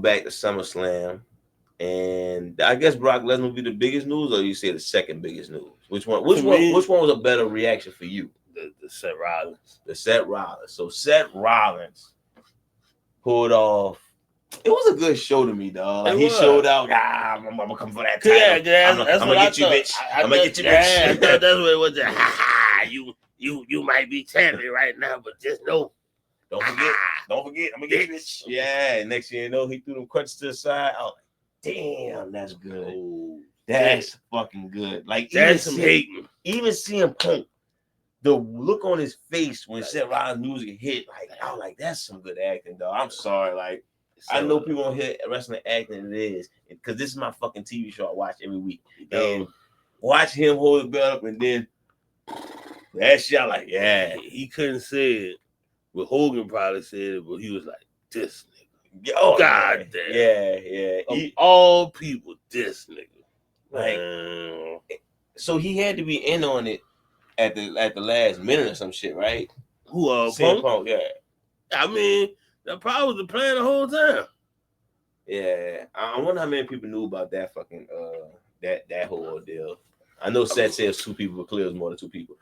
back to SummerSlam, and I guess Brock Lesnar would be the biggest news, or you say the second biggest news? Which one? Which one was a better reaction for you? The Seth Rollins. The Seth Rollins. So Seth Rollins pulled off. It was a good show to me, dog. Like he showed out. I'm gonna come for that title. Yeah, I'm gonna get you, bitch. I'm gonna get you, bitch. I thought that's what it was. You might be champion right now, but just know. Don't forget. I'm gonna get you, bitch. Yeah. And next thing you know, he threw them crutches to the side. I was like, damn, that's good. Oh, that's fucking good. Like that's some hating. Even seeing Punk, the look on his face when Seth Rollins music hit, like I was like, that's some good acting, dog. I'm sorry, like. I know people don't hear wrestling acting, it is because this is my fucking TV show I watch every week. And watch him hold the belt up and then that shit, I'm like, yeah. He couldn't say it, but Hogan probably said it, but he was like, this nigga. Oh, God damn. Yeah. Of all people, this nigga. Like, so he had to be in on it at the last minute or some shit, right? Who, Punk? Yeah. I mean, that probably was the plan the whole time. Yeah, I wonder how many people knew about that fucking that whole ordeal. I know Seth says 2 people, but clearly it was more than 2 people.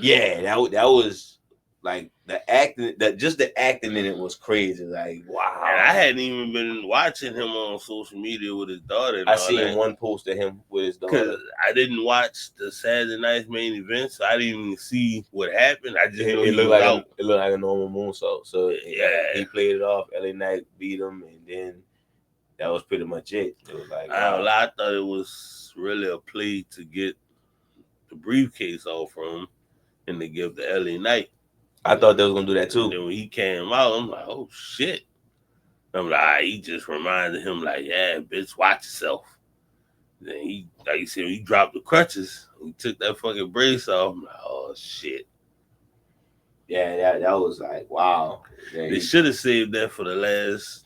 Yeah, that was like the acting. Just the acting in it was crazy. Like, wow. And I hadn't even been watching him on social media with his daughter. I seen one post of him with his daughter. Because I didn't watch the Saturday night's main event, so I didn't even see what happened. I just know it looked like a normal moonsault. So yeah, he played it off. LA Knight beat him, and then that was pretty much it. It was like, wow. I thought it was really a play to get the briefcase off from him and to give the LA Knight. I thought they was gonna do that too. And then when he came out, I'm like, oh shit. I'm like, he just reminded him, like, yeah, bitch, watch yourself. Then he, like you said, he dropped the crutches. He took that fucking brace off. I'm like, oh shit. Yeah, that was like, wow. They should have saved that for the last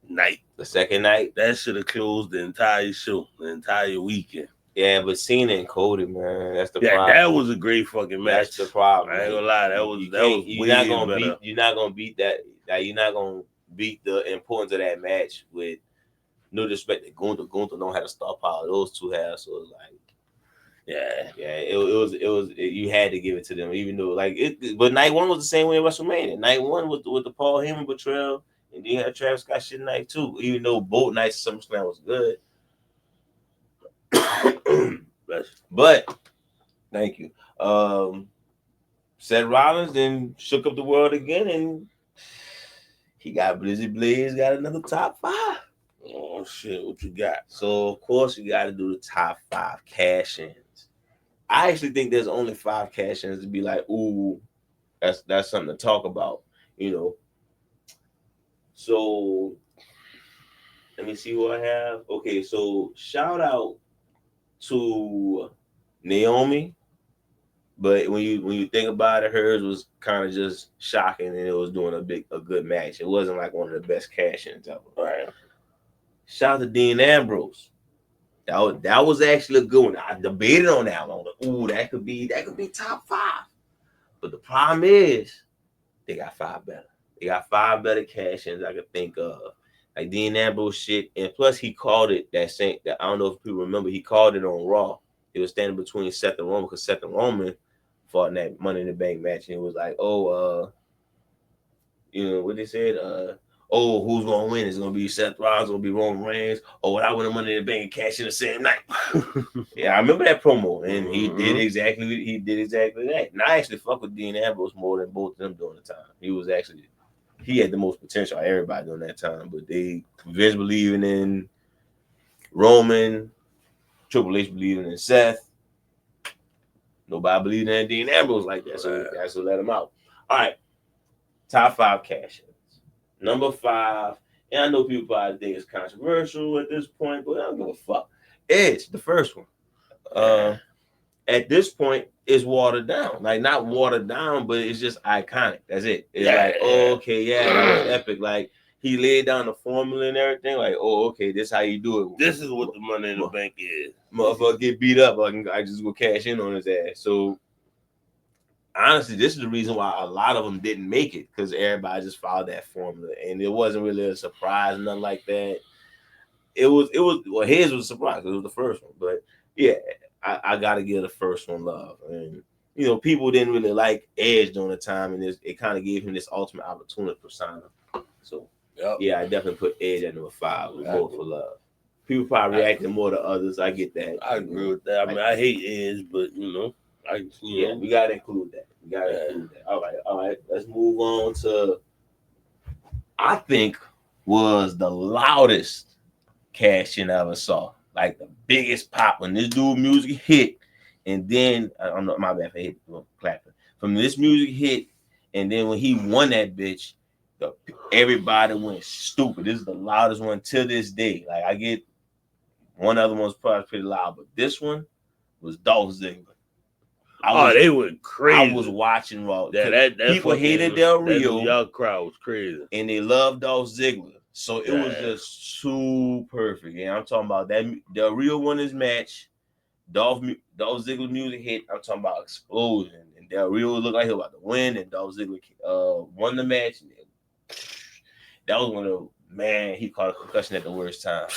night. The second night? That should have closed the entire show, the entire weekend. Yeah, but Cena and Cody, man, that's the problem. That was a great fucking match. That's the problem. I ain't gonna lie, that was you're not gonna beat that. Like, you're not gonna beat the importance of that match with no disrespect to Gunther. Gunther don't have the star power those two have, so it's like, it was you had to give it to them, even though but night 1 was the same way in WrestleMania. Night 1 with the Paul Heyman betrayal, and then you had Travis Scott shit night 2. Even though both nights SummerSlam was good. But thank you. Seth Rollins then shook up the world again, and he got BLIZZY got another top 5. Oh shit, what you got? So of course you got to do the top 5 cash-ins. I actually think there's only 5 cash-ins to be like, ooh, that's something to talk about, you know. So let me see what I have. Okay, so shout out to Naomi, but when you think about it, hers was kind of just shocking, and it was doing a good match. It wasn't like one of the best cash-ins ever. Right. Shout out to Dean Ambrose. That was actually a good one. I debated on that one. Ooh, that could be top 5. But the problem is they got 5 better. They got 5 better cash-ins I could think of. Like Dean Ambrose shit, and plus he called it that I don't know if people remember, he called it on Raw. It was standing between Seth and Roman, because Seth and Roman fought in that Money in the Bank match, and it was like, you know what they said, who's gonna win? It's gonna be Seth Rollins, gonna be Roman Reigns, or when I win the Money in the Bank and cash in the same night. Yeah, I remember that promo, and he did exactly that. And I actually fuck with Dean Ambrose more than both of them during the time. He had the most potential of everybody during that time, but they Vince believing in Roman, Triple H believing in Seth. Nobody believed in Dean Ambrose like that, so that's what let him out. All right, top 5 cash-ins. Number 5, and I know people probably think it's controversial at this point, but I don't give a fuck. Edge, the first one. At this point, it's watered down. Like, not watered down, but it's just iconic. That's it. It's that was epic. Like, he laid down the formula and everything. Like, this how you do it. This is what the Money in the Bank is. Motherfucker get beat up, I just go cash in on his ass. So honestly, this is the reason why a lot of them didn't make it, because everybody just followed that formula, and it wasn't really a surprise, nothing like that. It was well, his was a surprise. It was the first one, but yeah, I gotta give the first one love. And people didn't really like Edge during the time, and it kind of gave him this ultimate opportunity persona. So yeah, I definitely put Edge at number 5 with More for Love. People probably reacted more to others. I get that. I agree with that. I mean, I hate Edge, but we gotta include that. All right. Let's move on to I think was the loudest cash in I ever saw. Like the biggest pop when this dude music hit, and then I don't know, my bad for hit clapping. From this music hit, and then when he won that bitch, everybody went stupid. This is the loudest one to this day. Like I get one other one's probably pretty loud, but this one was Dolph Ziggler. They went crazy. I was watching Raw. That people hated Del Rio. Y'all crowd was crazy, and they loved Dolph Ziggler. So it was just too perfect. And I'm talking about that Del Rio won his match. Dolph Ziggler music hit. I'm talking about explosion. And Del Rio looked like he was about to win, and Dolph Ziggler won the match. And that was one of he caught a concussion at the worst time.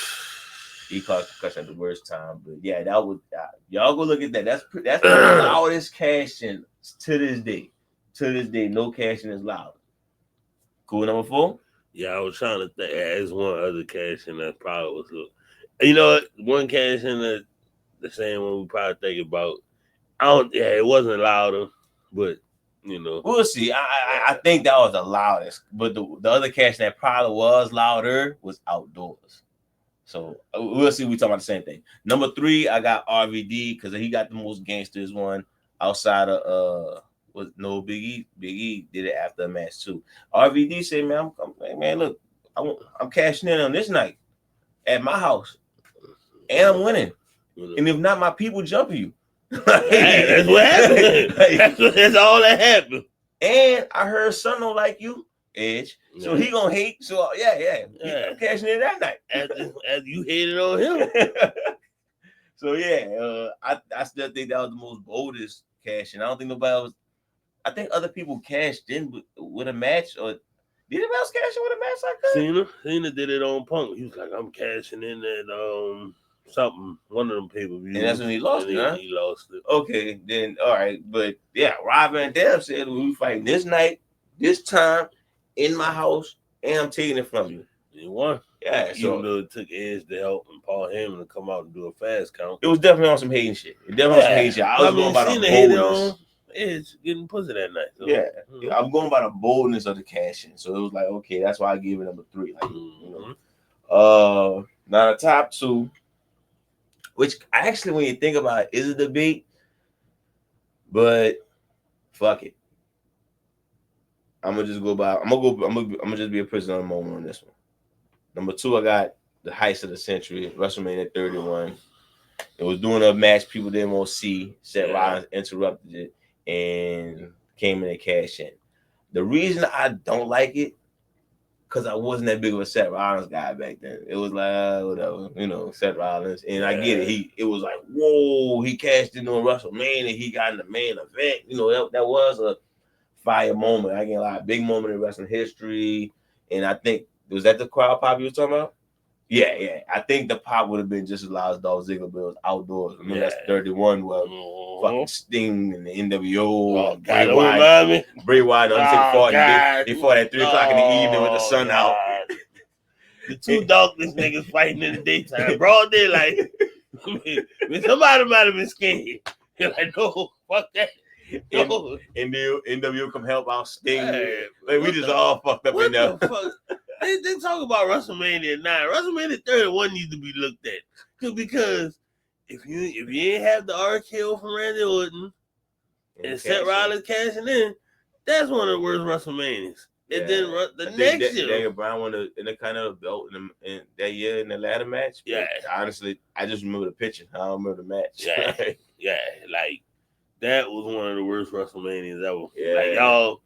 But yeah, that was y'all go look at that. That's the loudest cash in to this day. To this day, no cash in is loud. Cool, number 4. Yeah, I was trying to think. There's one other cash in that probably was. One cash in the same one we probably think about. It wasn't louder, but we'll see. I think that was the loudest, but the other cash that probably was louder was Outdoors. So we'll see. We talking about the same thing. Number 3, I got RVD because he got the most gangsters one outside of Big E. Big E did it after the match too. RVD said, "Man, look, I'm cashing in on this night at my house, and I'm winning. And if not, my people jumping you." That's what happened. That's all that happened. And I heard son don't like you, Edge. So he gonna hate. So I'm cashing in that night. As you hated on him. So I still think that was the most boldest cash, and I don't think nobody else. I think other people cashed in with a match, or did anybody else cash in with a match like that? Cena did it on Punk. He was like, "I'm cashing in at something, one of them pay-per-views." And that's when he lost it, huh? He lost it. Okay, then all right, but yeah, Rob Van Dam said we fighting this night, this time, in my house, and I'm taking it from you. He won. Yeah, even though it took Edge to help and Paul Heyman to come out and do a fast count. It was definitely on some hating shit. I was going by the boldness. Edge getting pussy that night. So. I'm going by the boldness of the cash in. So it was like, okay, that's why I gave it number 3. Like, now the top 2, which actually, when you think about it, is a debate, but fuck it. I'm gonna just just be a prisoner of the moment on this one. Number 2, I got the heist of the century, WrestleMania 31. It was doing a match people didn't want to see. Seth Rollins interrupted it and came in and cashed in. The reason I don't like it, because I wasn't that big of a Seth Rollins guy back then. It was like, whatever, Seth Rollins. And I get it. It was like, whoa, he cashed in on WrestleMania. He got in the main event. That was a fire moment. I can't lie, big moment in wrestling history. And I think, was that the crowd pop you were talking about? Yeah. I think the pop would have been just as loud as Dolph Ziggler, but it was outdoors. I mean, that's 31 where fucking Sting and the NWO. Bray Wyatt they fought at 3 o'clock in the evening with the sun out. The two darkness niggas fighting in the daytime. Broad daylight. Somebody might have been scared. You're like, no, fuck that. No. And the NWO come help out Sting. We just all fucked up in there. They talk about WrestleMania 9. WrestleMania 31 needs to be looked at. Because if you ain't have the RKO from Randy Orton and Seth Rollins cashing in, that's one of the worst WrestleManias. And then the next year, Daniel Bryan won the kind of belt in that year in the ladder match. Yeah, honestly, I just remember the picture. I don't remember the match. Yeah, like that was one of the worst WrestleManias ever. Yeah. Like y'all,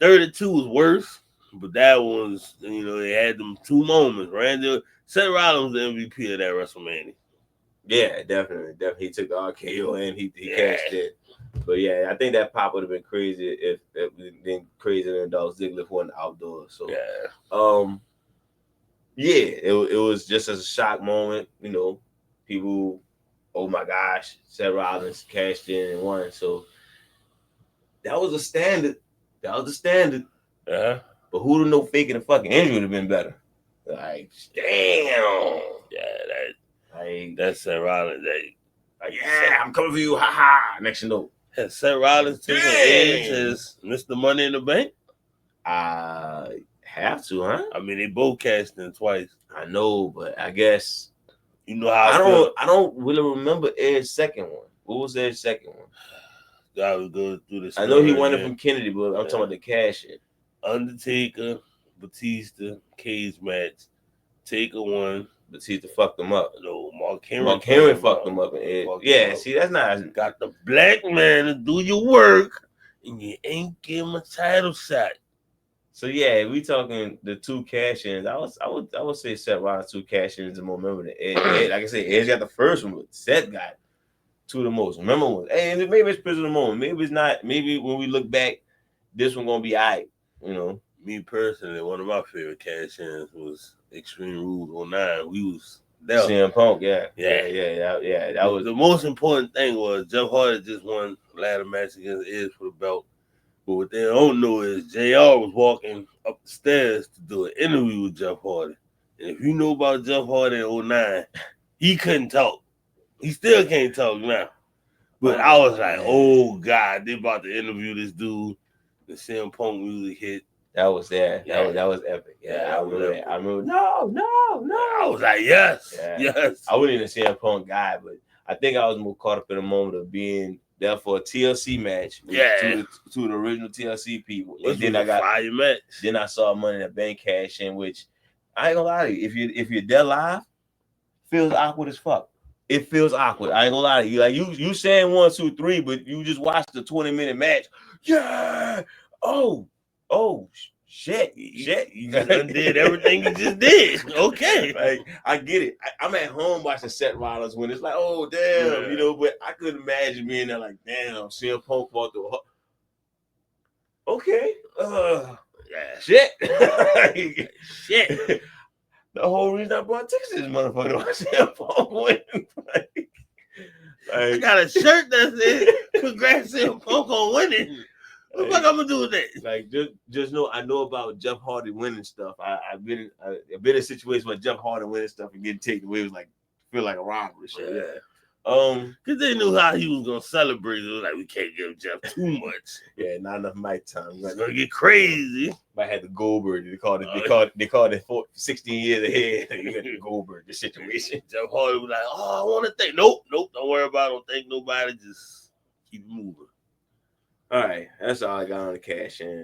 32 was worse, but that was they had them 2 moments. Seth Rollins was the MVP of that WrestleMania. Yeah, definitely. He took the RKO and he cashed it. But yeah, I think that pop would have been crazy if been crazier than Dolph Ziggler wasn't outdoors. So it was just as a shock moment. You know, people, oh my gosh, Seth Rollins cashed in and won. So that was a standard. That was the standard. Yeah. But who'd have known faking a fucking injury would have been better? Like, damn. Yeah, that's Seth Rollins. Like, yeah, I'm coming for you. Ha ha. Next you know. Has Seth Rollins taken Edge as Mr. Money in the Bank? Have to, huh? I mean, they both cashed in twice. I know, but I guess you know how I don't really remember Edge's second one. What was Edge's second one? I was going through this. I know he won it from Kennedy, but I'm talking about the cash in. Undertaker, Batista, cage match. Taker won. Batista fucked him up. No, Mark Henry fucked him up. Yeah, see, that's not. Got the black man to do your work, and you ain't give him a title shot. So yeah, we talking the two cash-ins. I would say Seth Rollins' two cash-ins are more memorable than Edge. Like I said, Edge got the first one, but Seth got two of the most memorable ones. And maybe it's prisoner moment. Maybe it's not. Maybe when we look back, this one gonna be alright. You know, me personally, one of my favorite cash-ins was Extreme Rules 09. We was there. CM Punk, yeah. That was the most important thing. Was Jeff Hardy just won ladder match against Edge for the belt. But what they don't know is JR was walking up the stairs to do an interview with Jeff Hardy. And if you know about Jeff Hardy in 09, he couldn't talk. He still can't talk now. But I was like, oh God, they about to interview this dude. The CM Punk music hit. That was there. Yeah. That was epic. Yeah, I remember that. I remember. No. I was like, yes. I wasn't even a CM Punk guy, but I think I was more caught up in the moment of being there for a TLC match with two of the original TLC people. And then I got fire match. Then I saw Money in the Bank cash in, which I ain't gonna lie to you. If you're there live, feels awkward as fuck. It feels awkward. I ain't gonna lie to you. Like you saying 1, 2, 3, but you just watched the 20-minute match. Yeah. Oh, shit. You just undid everything you just did. Okay. Like, I get it. I'm at home watching Seth Rollins when it's like, oh, damn, you know, but I couldn't imagine being there like, damn, CM Punk fought through. Okay. Shit. Shit. The whole reason I bought tickets to this motherfucker was CM Punk winning. I got a shirt that says, congrats CM Punk on winning. What the fuck I'm gonna do with that? Like, just know I know about Jeff Hardy winning stuff. I've been in a situation where Jeff Hardy winning stuff and getting taken away was like feel like a robbery. So because they knew how he was gonna celebrate. It was like, we can't give Jeff too much. Yeah, not enough mic time. It's gonna get crazy. I had the Goldberg. They called it 16 years ahead. You got the Goldberg the situation. Jeff Hardy was like, oh, I want to thank. Nope, don't worry about it. Don't thank nobody. Just keep moving. All right, that's all I got on the cash in.